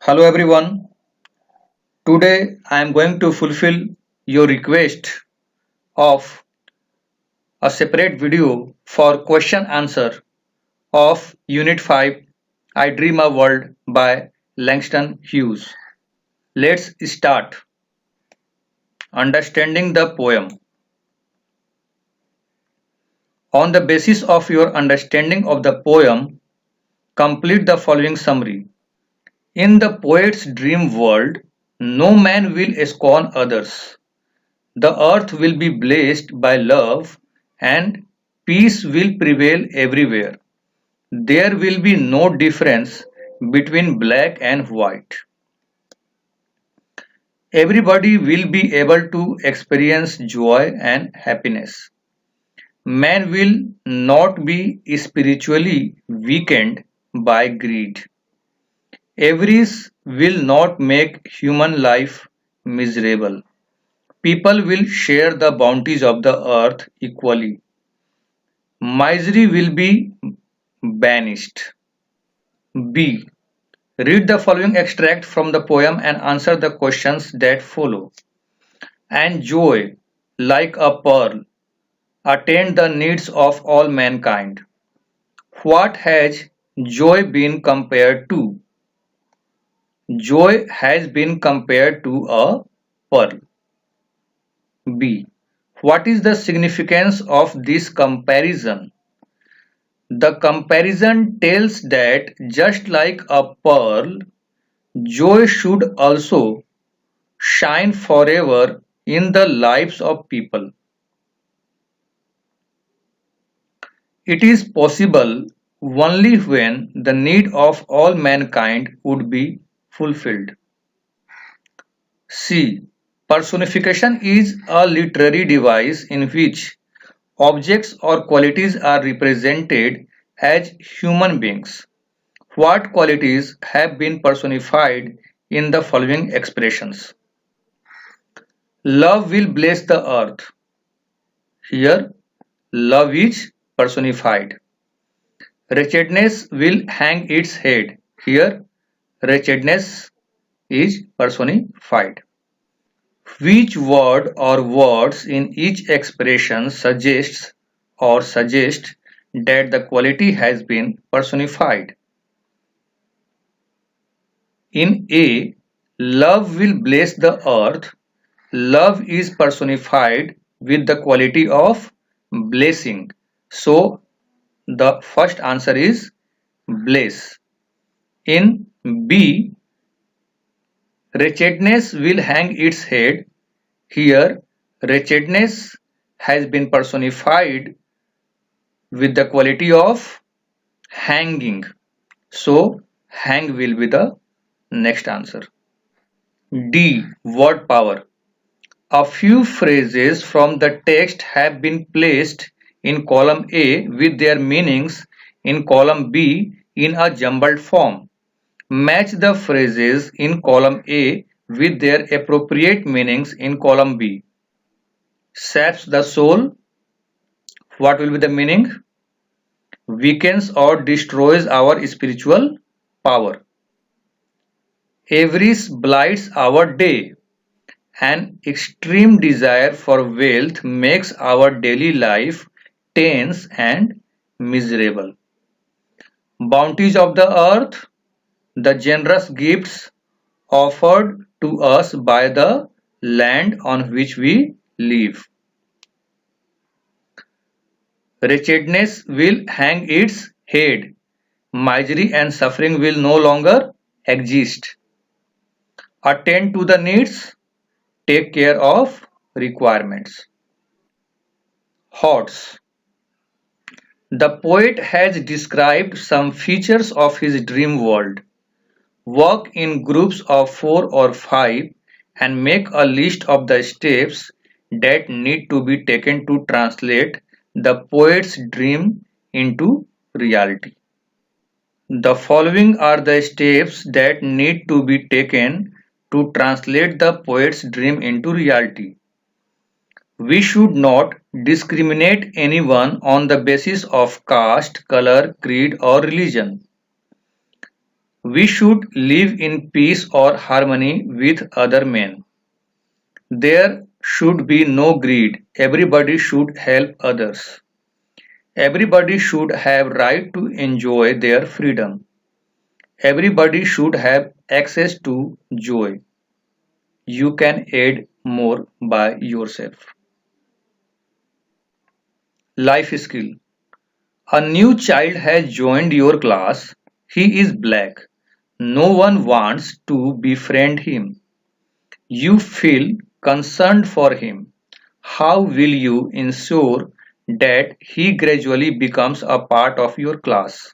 Hello everyone. Today I am going to fulfill your request of a separate video for question answer of Unit 5 I Dream a World by Langston Hughes. Let's start. Understanding the poem. On the basis of your understanding of the poem, complete the following summary. In the poet's dream world, no man will scorn others. The earth will be blessed by love and peace will prevail everywhere. There will be no difference between black and white. Everybody will be able to experience joy and happiness. Man will not be spiritually weakened by greed. Avarice will not make human life miserable. People will share the bounties of the earth equally. Misery will be banished. B. Read the following extract from the poem and answer the questions that follow. And joy, like a pearl, attained the needs of all mankind. What has joy been compared to? Joy has been compared to a pearl. B. What is the significance of this comparison? The comparison tells that just like a pearl, joy should also shine forever in the lives of people. It is possible only when the need of all mankind would be fulfilled. C. Personification is a literary device in which objects or qualities are represented as human beings. What qualities have been personified in the following expressions? Love will bless the earth. Here, love is personified. Wretchedness will hang its head. Here, wretchedness is personified. Which word or words in each expression suggests or suggest that the quality has been personified? In A, love will bless the earth. Love is personified with the quality of blessing. So, the first answer is bless. In B, wretchedness will hang its head. Here, wretchedness has been personified with the quality of hanging. So, hang will be the next answer. D. Word power. A few phrases from the text have been placed in column A with their meanings in column B in a jumbled form. Match the phrases in column A with their appropriate meanings in column B. Saps the soul. What will be the meaning? Weakens or destroys our spiritual power. Avarice blights our day. An extreme desire for wealth makes our daily life tense and miserable. Bounties of the earth, the generous gifts offered to us by the land on which we live. Wretchedness will hang its head. Misery and suffering will no longer exist. Attend to the needs, take care of requirements. Hordes. The poet has described some features of his dream world. Work in groups of 4 or 5 and make a list of the steps that need to be taken to translate the poet's dream into reality. The following are the steps that need to be taken to translate the poet's dream into reality. We should not discriminate anyone on the basis of caste, color, creed, or religion. We should live in peace or harmony with other men. There should be no greed. Everybody should help others. Everybody should have right to enjoy their freedom. Everybody should have access to joy. You can add more by yourself. Life skill. A new child has joined your class. He is black. No one wants to befriend him. You feel concerned for him. How will you ensure that he gradually becomes a part of your class?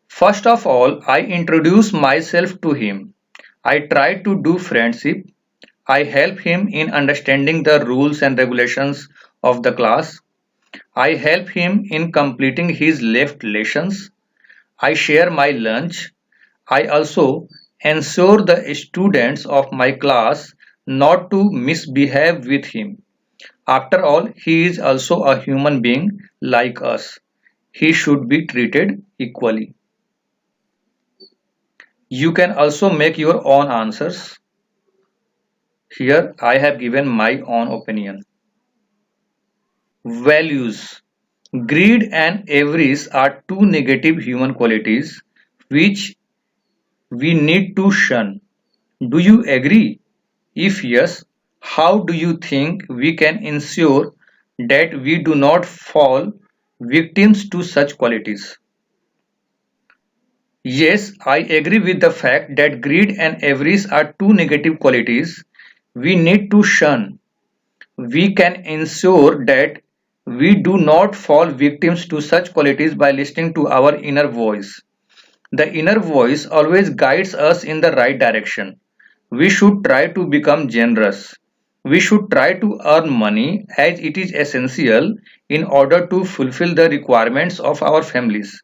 First of all, I introduce myself to him. I try to do friendship. I help him in understanding the rules and regulations of the class. I help him in completing his left lessons. I share my lunch. I also ensure the students of my class not to misbehave with him. After all, he is also a human being like us. He should be treated equally. You can also make your own answers. Here I have given my own opinion. Values. Greed and avarice are two negative human qualities which we need to shun. Do you agree? If yes, how do you think we can ensure that we do not fall victims to such qualities? Yes, I agree with the fact that greed and avarice are two negative qualities we need to shun. We can ensure that we do not fall victims to such qualities by listening to our inner voice. The inner voice always guides us in the right direction. We should try to become generous. We should try to earn money as it is essential in order to fulfill the requirements of our families.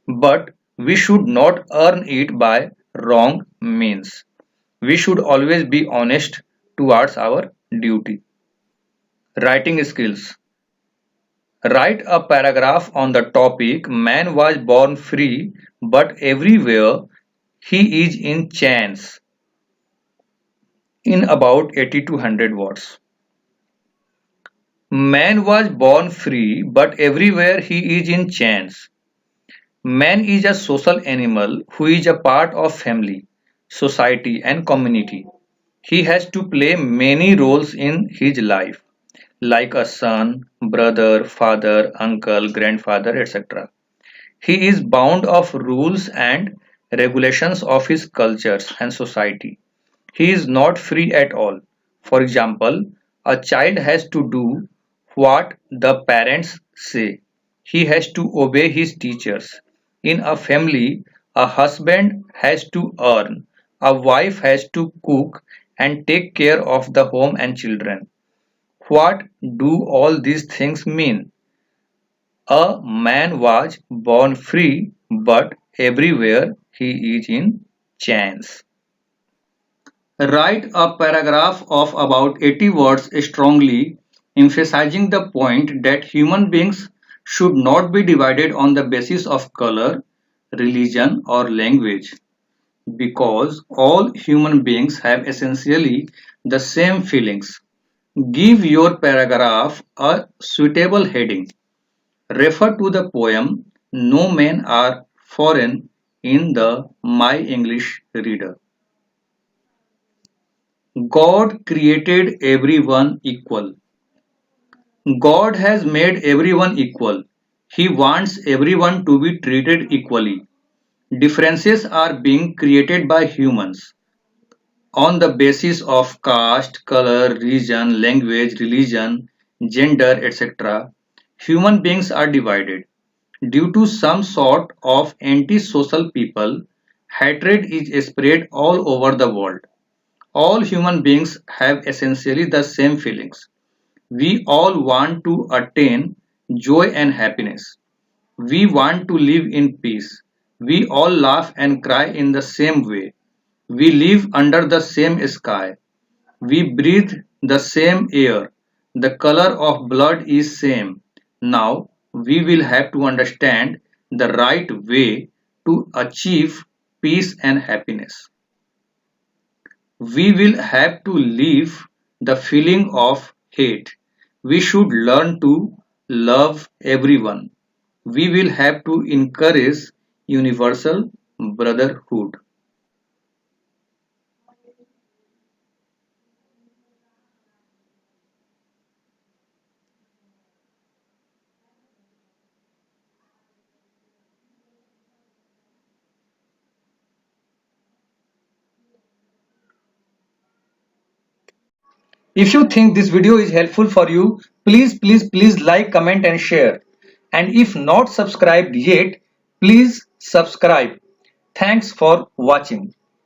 But we should not earn it by wrong means. We should always be honest towards our duty. Writing skills. Write a paragraph on the topic "Man was born free, but everywhere he is in chains" in about 80 to 100 words. Man was born free, but everywhere he is in chains. Man is a social animal who is a part of family, society, and community. He has to play many roles in his life, like a son, brother, father, uncle, grandfather, etc. He is bound of rules and regulations of his cultures and society. He is not free at all. For example, a child has to do what the parents say. He has to obey his teachers. In a family, a husband has to earn, a wife has to cook and take care of the home and children. What do all these things mean? A man was born free, but everywhere he is in chains. Write a paragraph of about 80 words strongly emphasizing the point that human beings should not be divided on the basis of color, religion, or language, because all human beings have essentially the same feelings. Give your paragraph a suitable heading. Refer to the poem "No Men Are Foreign" in the My English Reader. God created everyone equal. God has made everyone equal. He wants everyone to be treated equally. Differences are being created by humans on the basis of caste, color, region, language, religion, gender, etc. Human beings are divided. Due to some sort of anti-social people, hatred is spread all over the world. All human beings have essentially the same feelings. We all want to attain joy and happiness. We want to live in peace. We all laugh and cry in the same way. We live under the same sky. We breathe the same air. The color of blood is same. Now we will have to understand the right way to achieve peace and happiness. We will have to leave the feeling of hate. We should learn to love everyone. We will have to encourage universal brotherhood. If you think this video is helpful for you, please like, comment and share. And if not subscribed yet, please subscribe. Thanks for watching.